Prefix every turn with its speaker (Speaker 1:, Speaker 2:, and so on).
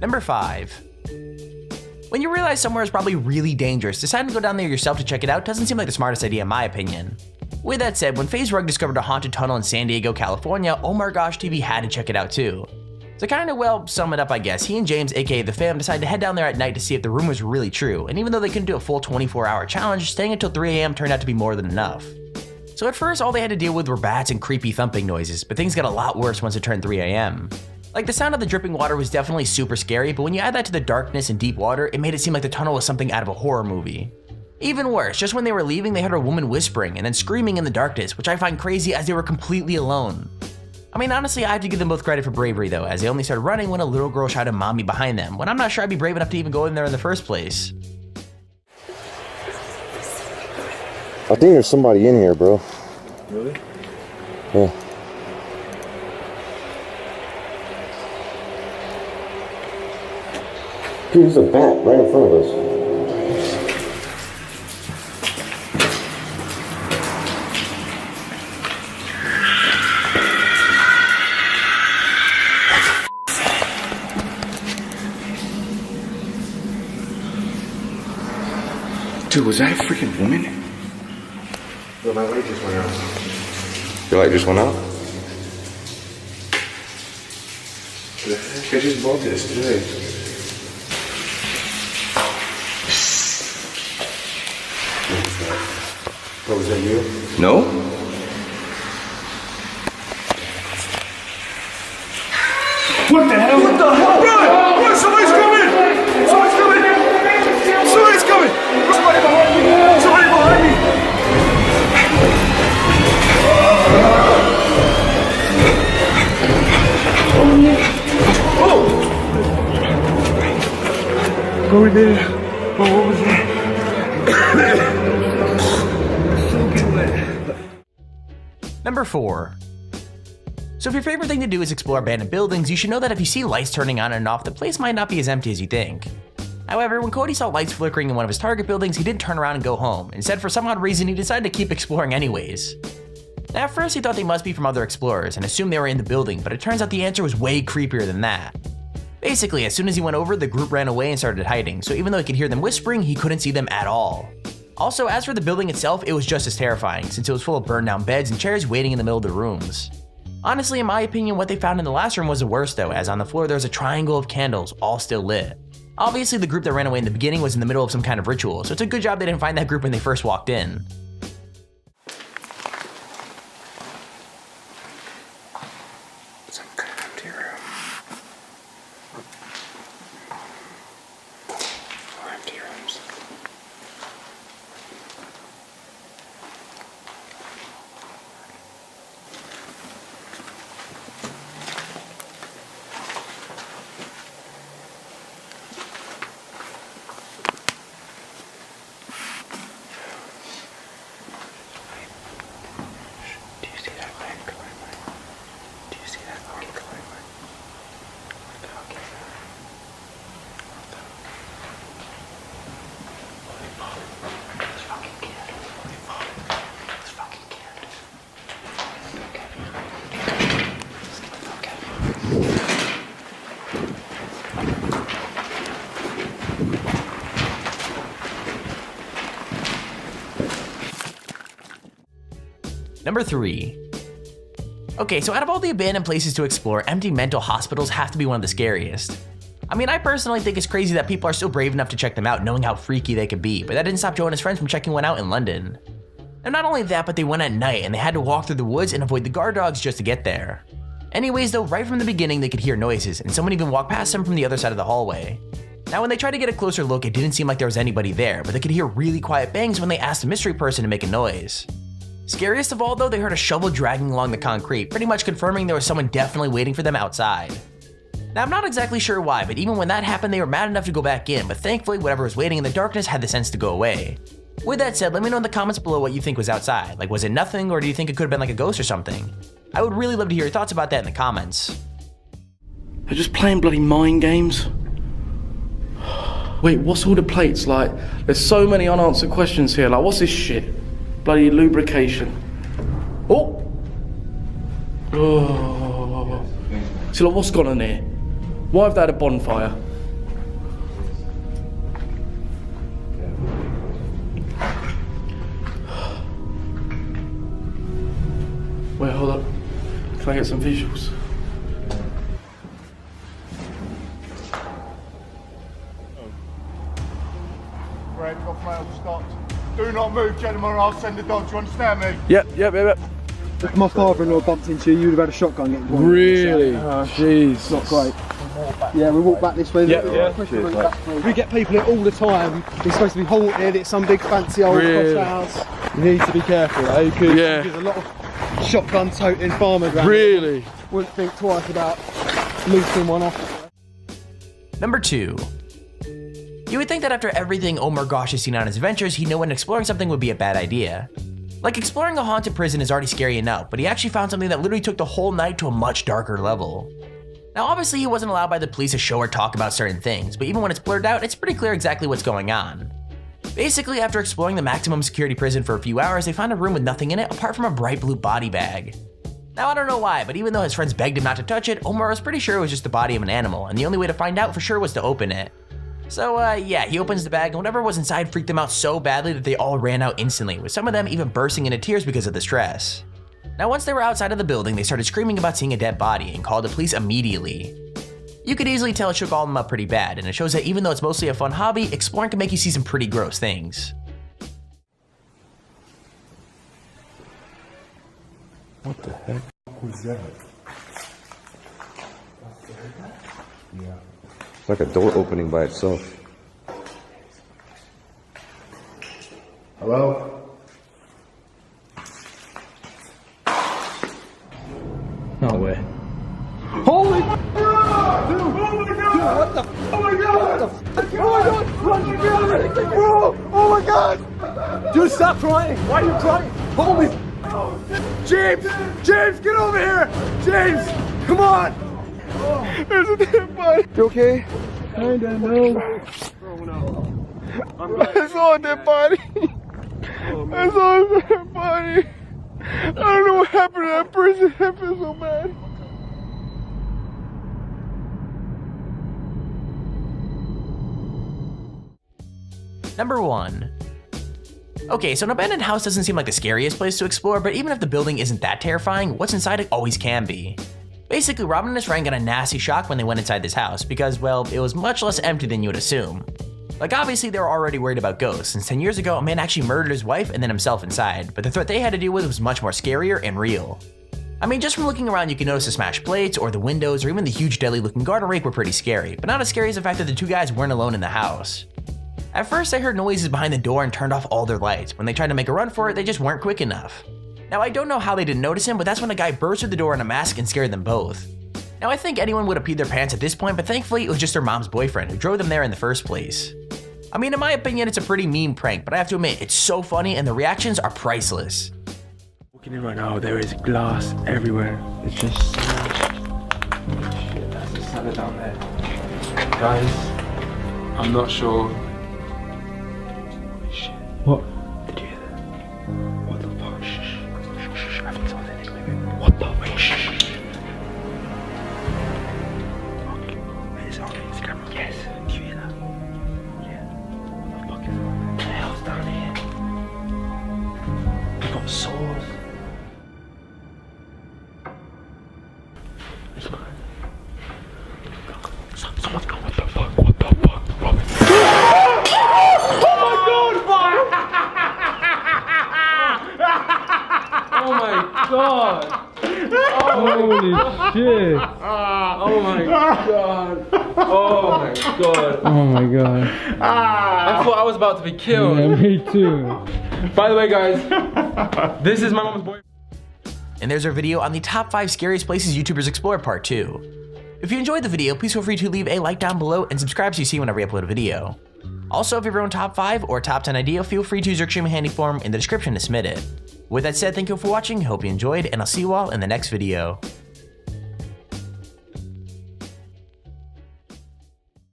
Speaker 1: Number 5. When you realize somewhere is probably really dangerous, deciding to go down there yourself to check it out doesn't seem like the smartest idea in my opinion. With that said, when FaZe Rug discovered a haunted tunnel in San Diego, California, Oh My Gosh TV had to check it out too. To kind of, well, sum it up I guess, he and James, aka The Fam, decided to head down there at night to see if the rumors were really true, and even though they couldn't do a full 24-hour challenge, staying until 3 AM turned out to be more than enough. So at first, all they had to deal with were bats and creepy thumping noises, but things got a lot worse once it turned 3 AM. Like, the sound of the dripping water was definitely super scary, but when you add that to the darkness and deep water, it made it seem like the tunnel was something out of a horror movie. Even worse, just when they were leaving, they heard a woman whispering and then screaming in the darkness, which I find crazy as they were completely alone. I mean, honestly, I have to give them both credit for bravery though, as they only started running when a little girl shouted "mommy" behind them, when I'm not sure I'd be brave enough to even go in there in the first place.
Speaker 2: I think there's somebody in here, bro.
Speaker 3: Really?
Speaker 2: Yeah. Dude, there's a bat right in front of us.
Speaker 3: Dude, was that a freaking woman?
Speaker 2: No, my light just went out.
Speaker 3: Your light just went out? I just bought this today.
Speaker 2: Oh, was that you?
Speaker 3: No? What the hell? What the hell? Run! Run! Somebody's coming! Somebody's coming! Somebody's coming! Somebody behind me! Somebody behind me! Oh! Go in there. Oh, what was that?
Speaker 1: Number 4. So if your favorite thing to do is explore abandoned buildings, you should know that if you see lights turning on and off, the place might not be as empty as you think. However, when Cody saw lights flickering in one of his target buildings, he didn't turn around and go home. Instead, for some odd reason, he decided to keep exploring anyways. At first, he thought they must be from other explorers and assumed they were in the building, but it turns out the answer was way creepier than that. Basically, as soon as he went over, the group ran away and started hiding, so even though he could hear them whispering, he couldn't see them at all. Also, as for the building itself, it was just as terrifying, since it was full of burned down beds and chairs waiting in the middle of the rooms. Honestly, in my opinion, what they found in the last room was the worst though, as on the floor there was a triangle of candles, all still lit. Obviously, the group that ran away in the beginning was in the middle of some kind of ritual, so it's a good job they didn't find that group when they first walked in.
Speaker 3: Some kind of empty room. More empty rooms. Do you see that light glowing light? Do you see that light glowing light? Okay. Holy fuck. This fucking kid. Holy fuck. This fucking kid.
Speaker 1: Number 3. Okay, so out of all the abandoned places to explore, empty mental hospitals have to be one of the scariest. I mean, I personally think it's crazy that people are still brave enough to check them out knowing how freaky they could be, but that didn't stop Joe and his friends from checking one out in London. And not only that, but they went at night and they had to walk through the woods and avoid the guard dogs just to get there. Anyways though, right from the beginning they could hear noises, and someone even walked past them from the other side of the hallway. Now when they tried to get a closer look, it didn't seem like there was anybody there, but they could hear really quiet bangs when they asked a mystery person to make a noise. Scariest of all though, they heard a shovel dragging along the concrete, pretty much confirming there was someone definitely waiting for them outside. Now I'm not exactly sure why, but even when that happened they were mad enough to go back in, but thankfully whatever was waiting in the darkness had the sense to go away. With that said, let me know in the comments below what you think was outside. Like, was it nothing, or do you think it could have been like a ghost or something? I would really love to hear your thoughts about that in the comments.
Speaker 4: They're just playing bloody mind games. Wait, what's all the plates like? There's so many unanswered questions here. Like, what's this shit? Bloody lubrication. Oh! Oh. So like, what's gone on here? Why have they had a bonfire? Wait, hold up. Can I get some visuals?
Speaker 3: Right, off rail stopped. Do not move, gentlemen, or I'll send the dog. Do you understand me?
Speaker 4: Yep.
Speaker 5: If my father-in-law bumped into you, you'd have had a shotgun getting pointed.
Speaker 4: Really? Jeez.
Speaker 5: It's not great. Yeah, we walk back this way. We get people here all the time. It's supposed to be haunted. It's some big fancy old posh house. You need to be careful, though, because there's a lot of shotgun-toting farmers around.
Speaker 4: Really?
Speaker 5: Here. Wouldn't think twice about loosing one off.
Speaker 1: Number 2. You would think that after everything Omar Gosh has seen on his adventures, he'd know when exploring something would be a bad idea. Like, exploring a haunted prison is already scary enough, but he actually found something that literally took the whole night to a much darker level. Now obviously he wasn't allowed by the police to show or talk about certain things, but even when it's blurred out, it's pretty clear exactly what's going on. Basically, after exploring the maximum security prison for a few hours, they found a room with nothing in it apart from a bright blue body bag. Now I don't know why, but even though his friends begged him not to touch it, Omar was pretty sure it was just the body of an animal, and the only way to find out for sure was to open it. So yeah, he opens the bag, and whatever was inside freaked them out so badly that they all ran out instantly, with some of them even bursting into tears because of the stress. Now once they were outside of the building, they started screaming about seeing a dead body and called the police immediately. You could easily tell it shook all of them up pretty bad, and it shows that even though it's mostly a fun hobby, exploring can make you see some pretty gross things.
Speaker 2: What the heck was that? Yeah. It's like a door opening by itself. Hello?
Speaker 4: No way.
Speaker 5: Holy!
Speaker 3: Oh my god!
Speaker 5: Oh my God! Just stop crying! Why are you crying? Holy!
Speaker 3: James! James, get over here! James! Come on! There's a dead body!
Speaker 5: You okay?
Speaker 3: Kinda, no. I saw a dead body. I saw a dead body. I don't know what happened to that person. I feel so bad.
Speaker 1: Number 1. Okay, so an abandoned house doesn't seem like the scariest place to explore, but even if the building isn't that terrifying, what's inside it always can be. Basically, Robin and his friend got a nasty shock when they went inside this house because, well, it was much less empty than you would assume. Like, obviously they were already worried about ghosts, since 10 years ago a man actually murdered his wife and then himself inside, but the threat they had to deal with was much more scarier and real. I mean, just from looking around you can notice the smashed plates, or the windows, or even the huge deadly looking garden rake were pretty scary, but not as scary as the fact that the two guys weren't alone in the house. At first they heard noises behind the door and turned off all their lights. When they tried to make a run for it, they just weren't quick enough. Now I don't know how they didn't notice him, but that's when a guy burst through the door in a mask and scared them both. Now I think anyone would have peed their pants at this point, but thankfully it was just their mom's boyfriend who drove them there in the first place. I mean, in my opinion, it's a pretty mean prank, but I have to admit, it's so funny and the reactions are priceless.
Speaker 6: Walking in right now, there is glass everywhere. It's just smashed. Shit, that's the cellar down there. Guys, I'm not sure. Holy shit. What? Did you hear that? What the fuck? Shh, shh, shh, shh. I think someone's in it. Maybe. What the fuck? Shh, shh, shh. Fuck. It's on Instagram. Yes. Did you hear that? Yeah. What the fuck is that? What the hell's down here? We've got saws. Someone's gone. What the fuck? What the fuck? Robin.
Speaker 4: Oh my god! Holy shit! Oh my god! Oh my god!
Speaker 6: Oh my god.
Speaker 4: I thought I was about to be killed.
Speaker 6: Yeah, me too.
Speaker 4: By the way, guys, this is my mom's boyfriend.
Speaker 1: And there's our video on the top 5 scariest places YouTubers explore part 2. If you enjoyed the video, please feel free to leave a like down below and subscribe so you see whenever I upload a video. Also, if you have your own top 5 or top 10 idea, feel free to use your extremely handy form in the description to submit it. With that said, thank you for watching, hope you enjoyed, and I'll see you all in the next video.